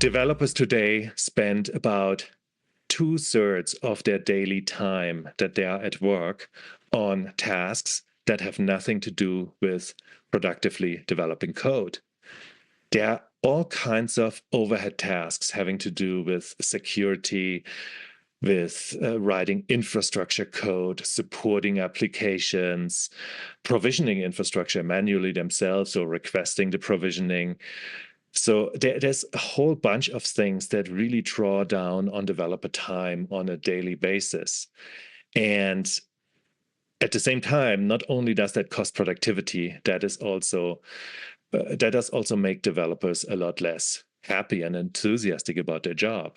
Developers today spend about 2/3 of their daily time that they are at work on tasks that have nothing to do with productively developing code. There are all kinds of overhead tasks having to do with security, with writing infrastructure code, supporting applications, provisioning infrastructure manually themselves or requesting the provisioning. So there's a whole bunch of things that really draw down on developer time on a daily basis. And at the same time, not only does that cost productivity, that does also make developers a lot less happy and enthusiastic about their job.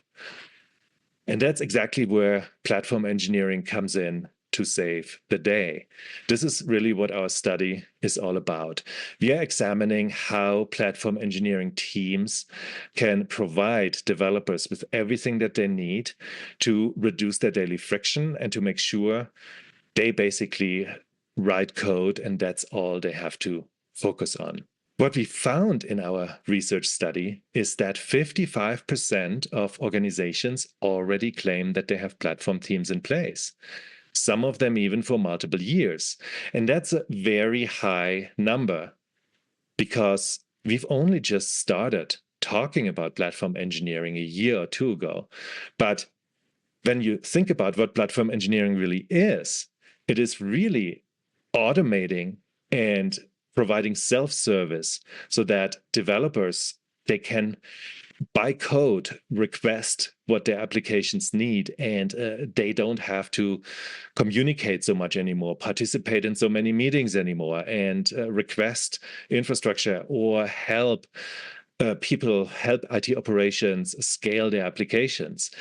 And that's exactly where platform engineering comes in to save the day. This is really what our study is all about. We are examining how platform engineering teams can provide developers with everything that they need to reduce their daily friction and to make sure they basically write code and that's all they have to focus on. What we found in our research study is that 55% of organizations already claim that they have platform teams in place, some of them even for multiple years. And that's a very high number because we've only just started talking about platform engineering a year or two ago. But when you think about what platform engineering really is, it is really automating and providing self-service so that developers, they can by code request what their applications need, and they don't have to communicate so much anymore, participate in so many meetings anymore, and request infrastructure or help help IT operations scale their applications.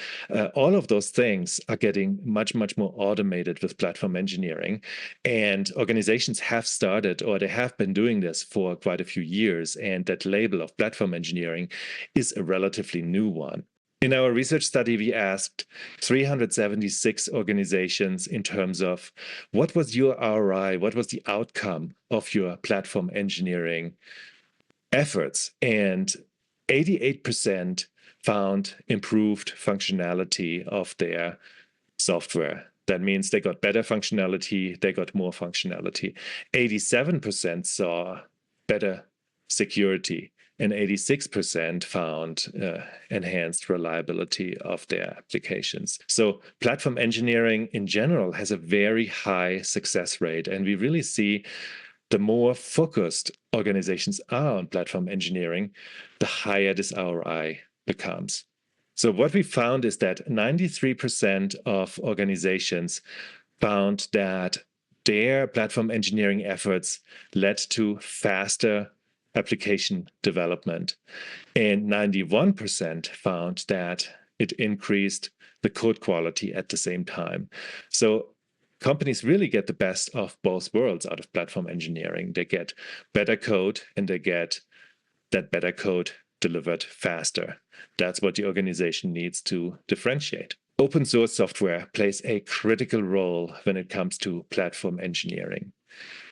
All of those things are getting much, much more automated with platform engineering. And organizations have started, or they have been doing this for quite a few years. And that label of platform engineering is a relatively new one. In our research study, we asked 376 organizations in terms of what was your ROI, what was the outcome of your platform engineering efforts, and 88% found improved functionality of their software. That means they got better functionality, they got more functionality. 87% saw better security, and 86% found enhanced reliability of their applications. So platform engineering in general has a very high success rate, and we really see the more focused organizations are on platform engineering, the higher this ROI becomes. So what we found is that 93% of organizations found that their platform engineering efforts led to faster application development, and 91% found that it increased the code quality at the same time. So companies really get the best of both worlds out of platform engineering. They get better code and they get that better code delivered faster. That's what the organization needs to differentiate. Open source software plays a critical role when it comes to platform engineering.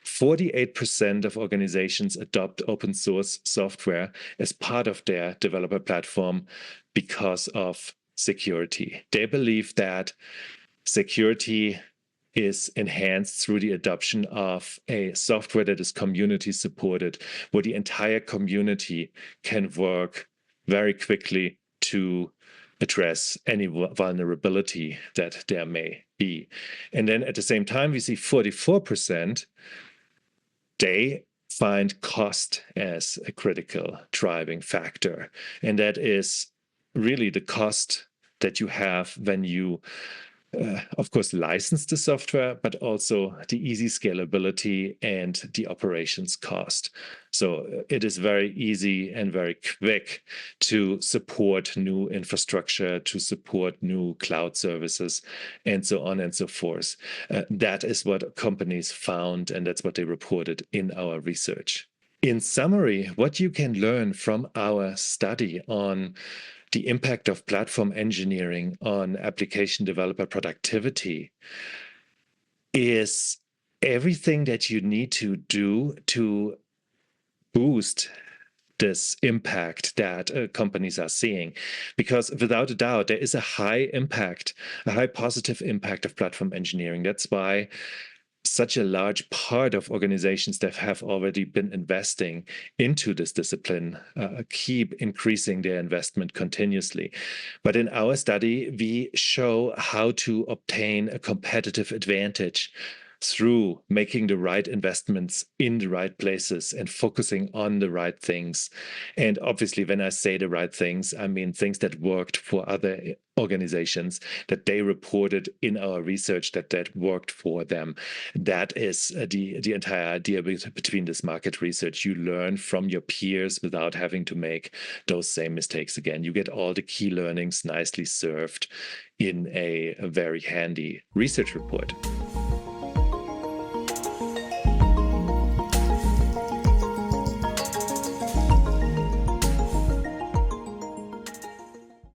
48% of organizations adopt open source software as part of their developer platform because of security. They believe that security is enhanced through the adoption of a software that is community supported, where the entire community can work very quickly to address any vulnerability that there may be. And then at the same time, we see 44%, they find cost as a critical driving factor. And that is really the cost that you have when you of course, license the software, but also the easy scalability and the operations cost. So it is very easy and very quick to support new infrastructure, to support new cloud services, and so on and so forth. That is what companies found, and that's what they reported in our research. In summary, what you can learn from our study on the impact of platform engineering on application developer productivity is everything that you need to do to boost this impact that companies are seeing. Because without a doubt, there is a high impact, a high positive impact of platform engineering. That's why such a large part of organizations that have already been investing into this discipline keep increasing their investment continuously. But in our study, we show how to obtain a competitive advantage through making the right investments in the right places and focusing on the right things. And obviously, when I say the right things, I mean things that worked for other organizations, that they reported in our research that worked for them. That is the entire idea between this market research. You learn from your peers without having to make those same mistakes again. You get all the key learnings nicely served in a very handy research report.